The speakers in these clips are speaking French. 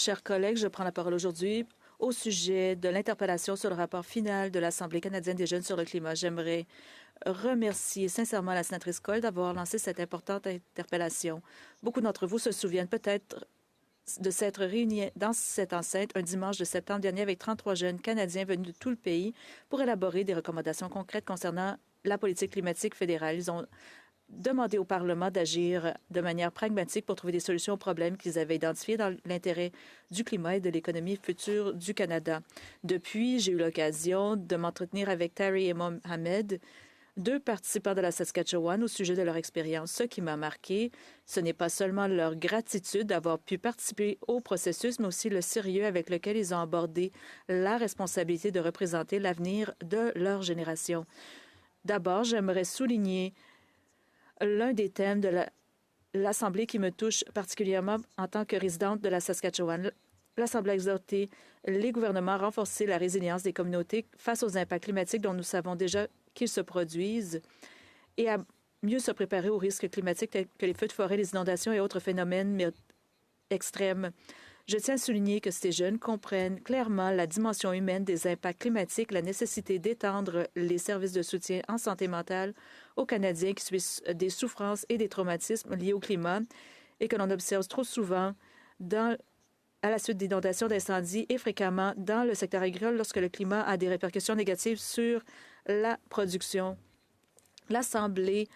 Chers collègues, je prends la parole aujourd'hui au sujet de l'interpellation sur le rapport final de l'Assemblée canadienne des jeunes sur le climat. J'aimerais remercier sincèrement la sénatrice Cole d'avoir lancé cette importante interpellation. Beaucoup d'entre vous se souviennent peut-être de s'être réunis dans cette enceinte un dimanche de septembre dernier avec 33 jeunes Canadiens venus de tout le pays pour élaborer des recommandations concrètes concernant la politique climatique fédérale. Ils ont demandé au Parlement d'agir de manière pragmatique pour trouver des solutions aux problèmes qu'ils avaient identifiés dans l'intérêt du climat et de l'économie future du Canada. Depuis, j'ai eu l'occasion de m'entretenir avec Terry et Mohamed, deux participants de la Saskatchewan, au sujet de leur expérience. Ce qui m'a marqué, ce n'est pas seulement leur gratitude d'avoir pu participer au processus, mais aussi le sérieux avec lequel ils ont abordé la responsabilité de représenter l'avenir de leur génération. D'abord, j'aimerais souligner l'un des thèmes de l'Assemblée qui me touche particulièrement en tant que résidente de la Saskatchewan. L'Assemblée a exhorté les gouvernements à renforcer la résilience des communautés face aux impacts climatiques dont nous savons déjà qu'ils se produisent et à mieux se préparer aux risques climatiques tels que les feux de forêt, les inondations et autres phénomènes extrêmes. Je tiens à souligner que ces jeunes comprennent clairement la dimension humaine des impacts climatiques, la nécessité d'étendre les services de soutien en santé mentale aux Canadiens qui subissent des souffrances et des traumatismes liés au climat et que l'on observe trop souvent à la suite d'inondations, d'incendies et fréquemment dans le secteur agricole lorsque le climat a des répercussions négatives sur la production. L'Assemblée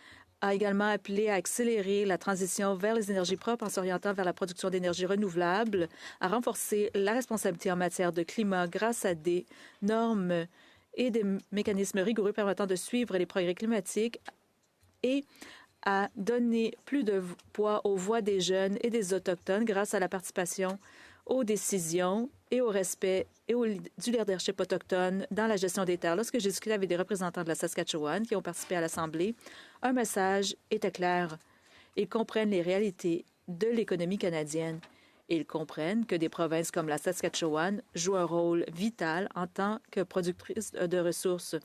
a également appelé à accélérer la transition vers les énergies propres en s'orientant vers la production d'énergie renouvelable, à renforcer la responsabilité en matière de climat grâce à des normes et des mécanismes rigoureux permettant de suivre les progrès climatiques et à donner plus de poids aux voix des jeunes et des Autochtones grâce à la participation aux décisions et au respect du leadership autochtone dans la gestion des terres. Lorsque j'ai discuté avec des représentants de la Saskatchewan qui ont participé à l'Assemblée, un message était clair. Ils comprennent les réalités de l'économie canadienne. Ils comprennent que des provinces comme la Saskatchewan jouent un rôle vital en tant que productrices de ressources.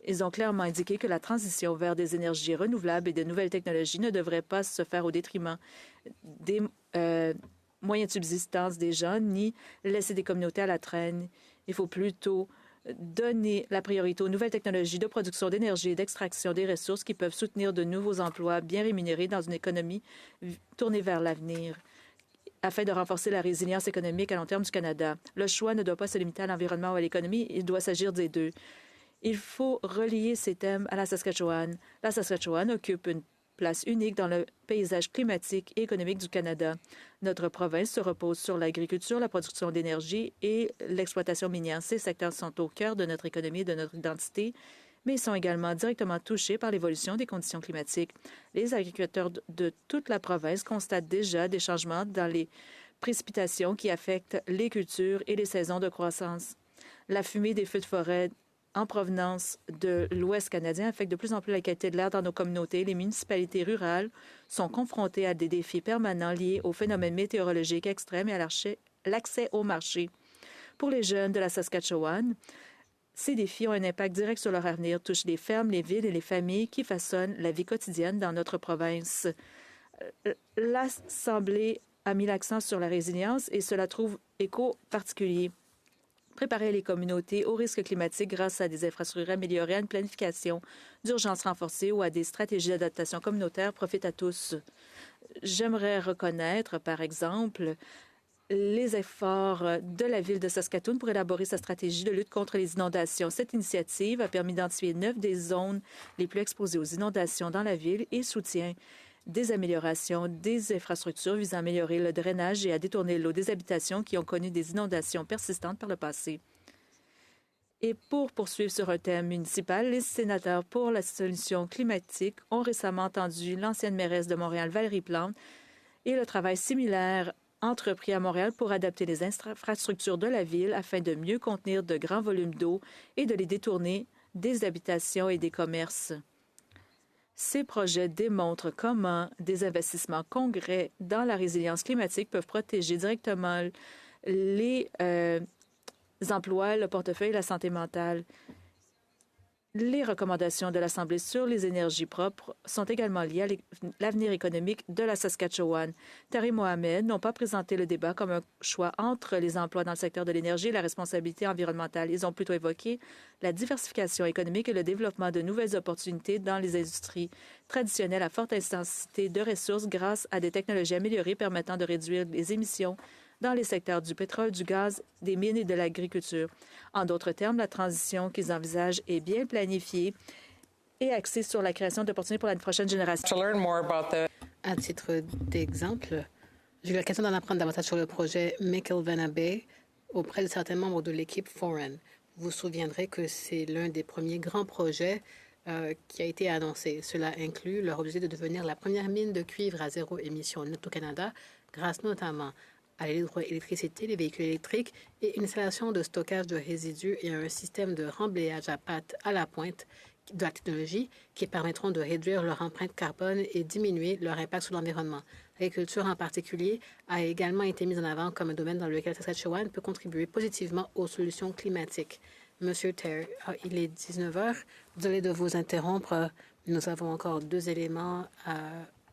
Ils ont clairement indiqué que la transition vers des énergies renouvelables et de nouvelles technologies ne devrait pas se faire au détriment des moyens de subsistance des gens, ni laisser des communautés à la traîne. Il faut plutôt donner la priorité aux nouvelles technologies de production d'énergie et d'extraction des ressources qui peuvent soutenir de nouveaux emplois bien rémunérés dans une économie tournée vers l'avenir afin de renforcer la résilience économique à long terme du Canada. Le choix ne doit pas se limiter à l'environnement ou à l'économie, il doit s'agir des deux. Il faut relier ces thèmes à la Saskatchewan. La Saskatchewan occupe une place unique dans le paysage climatique et économique du Canada. Notre province se repose sur l'agriculture, la production d'énergie et l'exploitation minière. Ces secteurs sont au cœur de notre économie et de notre identité, mais ils sont également directement touchés par l'évolution des conditions climatiques. Les agriculteurs de toute la province constatent déjà des changements dans les précipitations qui affectent les cultures et les saisons de croissance. La fumée des feux de forêt en provenance de l'Ouest canadien affecte de plus en plus la qualité de l'air dans nos communautés. Les municipalités rurales sont confrontées à des défis permanents liés aux phénomènes météorologiques extrêmes et à l'accès au marché. Pour les jeunes de la Saskatchewan, ces défis ont un impact direct sur leur avenir, touchent les fermes, les villes et les familles qui façonnent la vie quotidienne dans notre province. L'Assemblée a mis l'accent sur la résilience et cela trouve écho particulier. Préparer les communautés aux risques climatiques grâce à des infrastructures améliorées, à une planification d'urgence renforcée ou à des stratégies d'adaptation communautaire profite à tous. J'aimerais reconnaître, par exemple, les efforts de la ville de Saskatoon pour élaborer sa stratégie de lutte contre les inondations. Cette initiative a permis d'identifier 9 des zones les plus exposées aux inondations dans la ville et soutient des améliorations des infrastructures visant à améliorer le drainage et à détourner l'eau des habitations qui ont connu des inondations persistantes par le passé. Et pour poursuivre sur un thème municipal, les sénateurs pour la solution climatique ont récemment entendu l'ancienne mairesse de Montréal, Valérie Plante, et le travail similaire entrepris à Montréal pour adapter les infrastructures de la ville afin de mieux contenir de grands volumes d'eau et de les détourner des habitations et des commerces. Ces projets démontrent comment des investissements concrets dans la résilience climatique peuvent protéger directement les emplois, le portefeuille et la santé mentale. Les recommandations de l'Assemblée sur les énergies propres sont également liées à l'avenir économique de la Saskatchewan. Terry Mohamed n'ont pas présenté le débat comme un choix entre les emplois dans le secteur de l'énergie et la responsabilité environnementale. Ils ont plutôt évoqué la diversification économique et le développement de nouvelles opportunités dans les industries traditionnelles à forte intensité de ressources grâce à des technologies améliorées permettant de réduire les émissions dans les secteurs du pétrole, du gaz, des mines et de l'agriculture. En d'autres termes, la transition qu'ils envisagent est bien planifiée et axée sur la création d'opportunités pour la prochaine génération. À titre d'exemple, j'ai eu l'occasion d'en apprendre davantage sur le projet McIlvenna Bay auprès de certains membres de l'équipe Foran. Vous vous souviendrez que c'est l'un des premiers grands projets qui a été annoncé. Cela inclut leur objectif de devenir la première mine de cuivre à zéro émission nette au Canada, grâce notamment à l'hydroélectricité, les véhicules électriques et une installation de stockage de résidus et un système de remblayage à pattes à la pointe de la technologie qui permettront de réduire leur empreinte carbone et diminuer leur impact sur l'environnement. L'agriculture en particulier a également été mise en avant comme un domaine dans lequel la Saskatchewan peut contribuer positivement aux solutions climatiques. Monsieur Terry, il est 19 heures. Désolé de vous interrompre. Nous avons encore 2 éléments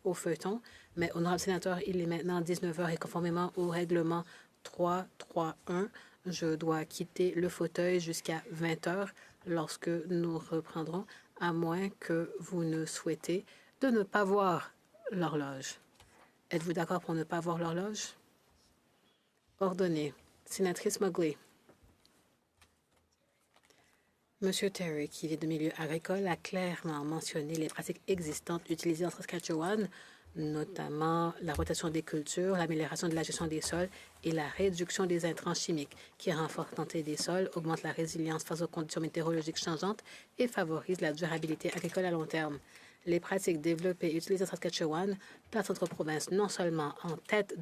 au feuilleton. Mais, honorable sénateur, il est maintenant 19 heures et conformément au règlement 331, je dois quitter le fauteuil jusqu'à 20 heures lorsque nous reprendrons, à moins que vous ne souhaitez de ne pas voir l'horloge. Êtes-vous d'accord pour ne pas voir l'horloge? Ordonné. Sénatrice Mowgli. Monsieur Terry, qui vient de milieu agricole, a clairement mentionné les pratiques existantes utilisées en Saskatchewan, notamment la rotation des cultures, l'amélioration de la gestion des sols et la réduction des intrants chimiques, qui renforcent la santé des sols, augmentent la résilience face aux conditions météorologiques changeantes et favorisent la durabilité agricole à long terme. Les pratiques développées et utilisées en Saskatchewan placent notre province non seulement en tête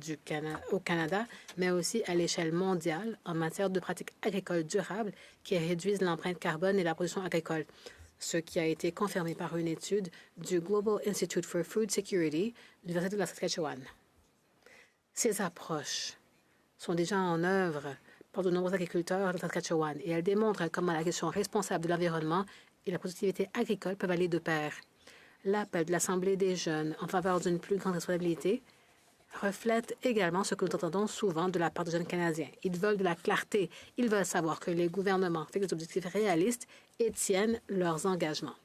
au Canada, mais aussi à l'échelle mondiale en matière de pratiques agricoles durables qui réduisent l'empreinte carbone et la production agricole, ce qui a été confirmé par une étude du Global Institute for Food Security de l'Université de la Saskatchewan. Ces approches sont déjà en œuvre par de nombreux agriculteurs de Saskatchewan et elles démontrent comment la gestion responsable de l'environnement et la productivité agricole peuvent aller de pair. L'appel de l'Assemblée des jeunes en faveur d'une plus grande responsabilité reflète également ce que nous entendons souvent de la part des jeunes Canadiens. Ils veulent de la clarté. Ils veulent savoir que les gouvernements fixent des objectifs réalistes et tiennent leurs engagements.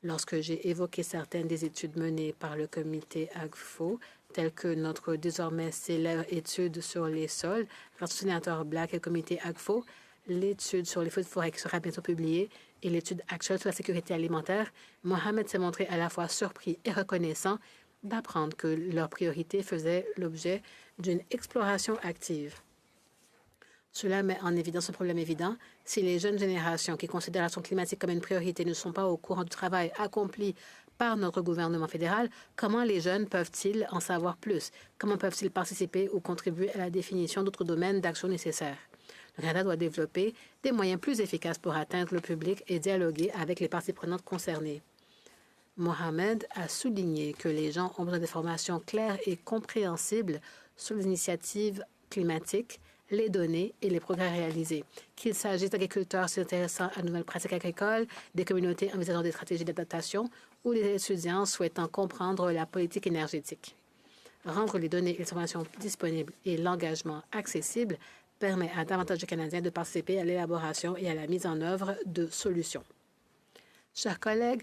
Lorsque j'ai évoqué certaines des études menées par le comité AGFO, telles que notre désormais célèbre étude sur les sols, grâce au sénateur Black et au comité AGFO, l'étude sur les feux de forêt qui sera bientôt publiée et l'étude actuelle sur la sécurité alimentaire, Mohamed s'est montré à la fois surpris et reconnaissant d'apprendre que leurs priorités faisaient l'objet d'une exploration active. Cela met en évidence un problème évident. Si les jeunes générations qui considèrent l'action climatique comme une priorité ne sont pas au courant du travail accompli par notre gouvernement fédéral, comment les jeunes peuvent-ils en savoir plus? Comment peuvent-ils participer ou contribuer à la définition d'autres domaines d'action nécessaires? Le Canada doit développer des moyens plus efficaces pour atteindre le public et dialoguer avec les parties prenantes concernées. Mohamed a souligné que les gens ont besoin d'informations claires et compréhensibles sur les initiatives climatiques, les données et les progrès réalisés, qu'il s'agisse d'agriculteurs s'intéressant à de nouvelles pratiques agricoles, des communautés envisageant des stratégies d'adaptation ou des étudiants souhaitant comprendre la politique énergétique. Rendre les données et les informations disponibles et l'engagement accessible permet à davantage de Canadiens de participer à l'élaboration et à la mise en œuvre de solutions. Chers collègues,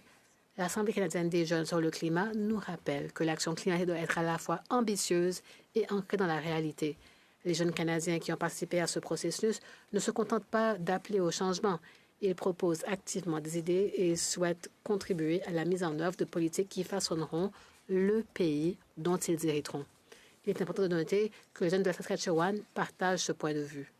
l'Assemblée canadienne des jeunes sur le climat nous rappelle que l'action climatique doit être à la fois ambitieuse et ancrée dans la réalité. Les jeunes Canadiens qui ont participé à ce processus ne se contentent pas d'appeler au changement. Ils proposent activement des idées et souhaitent contribuer à la mise en œuvre de politiques qui façonneront le pays dont ils hériteront. Il est important de noter que les jeunes de la Saskatchewan partagent ce point de vue.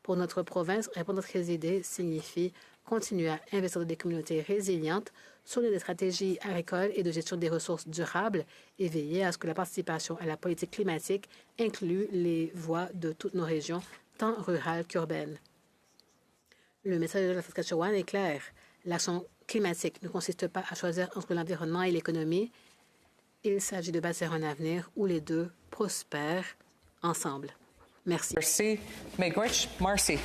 Pour notre province, répondre à ces idées signifie continuer à investir dans des communautés résilientes sur des stratégies agricoles et de gestion des ressources durables et veiller à ce que la participation à la politique climatique inclue les voix de toutes nos régions, tant rurales qu'urbaines. Le message de la Saskatchewan est clair. L'action climatique ne consiste pas à choisir entre l'environnement et l'économie. Il s'agit de bâtir un avenir où les deux prospèrent ensemble. Merci. Merci. Miigwech, Marcy.